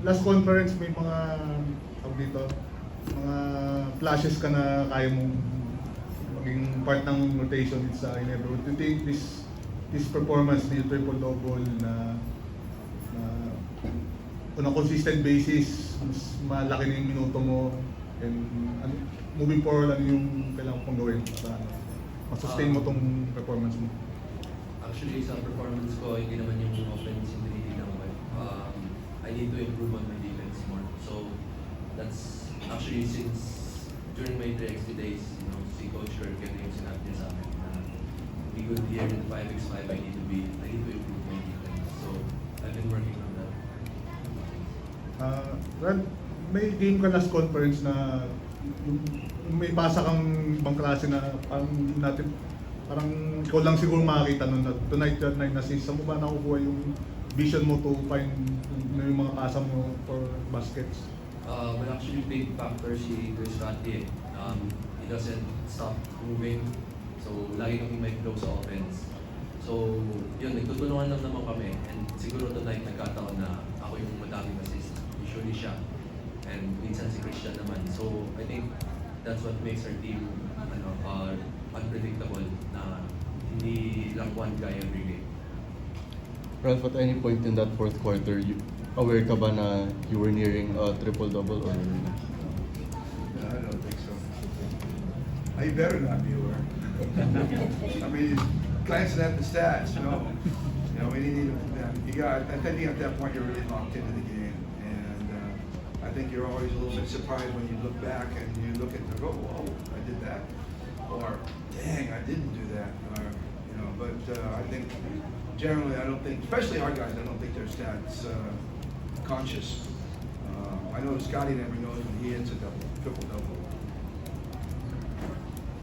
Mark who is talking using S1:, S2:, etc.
S1: Last conference may mga dito, mga flashes ka na kaya mong maging part ng rotation sa Ginebra. Do you think this performance ni triple-double na on a consistent basis, mas malaki na yung minuto mo, and moving forward, ano yung kailangan pang gawin para ma-sustain mo tong performance mo?
S2: Actually, sa performance ko, hindi naman yung offense yung tinitignan ko. I need to improve on my defense more. So, that's actually since during my 3x3 days, si Coach Kirk, yung sinabi niya sa akin na to be good here in 5x5, I need to improve my defense. So, I've been working on that.
S1: Well, may game ka last conference na may pasa kang ibang klase na parang ikaw lang siguro makakita nun na tonight that night na saan mo ba nakukuha yung vision mo to find yung mga pasa mo for baskets?
S2: Well, actually, big factor si Chris Ratty. He doesn't stop moving. So, lagi kami may flow sa offense. So, yun, nagtutulungan lang naman kami. And siguro tonight, nagkataon na ako yung madaming assist. Usually siya. And minsan si Christian naman. So, I think that's what makes our team unpredictable na hindi lang one guy every game.
S3: Ralph, at any point in that fourth quarter, aware ka ba na you were nearing a triple-double or?
S4: No, I don't think so. I better not be aware. I mean, glancing at the stats, we need to. I think at that point you're really locked into the game, and I think you're always a little bit surprised when you look back and you look at the oh, I did that, or dang, I didn't do that, or But I think generally, I don't think, especially our guys, I don't think they're stats conscious. I know Scotty never knows when he hits a triple-double.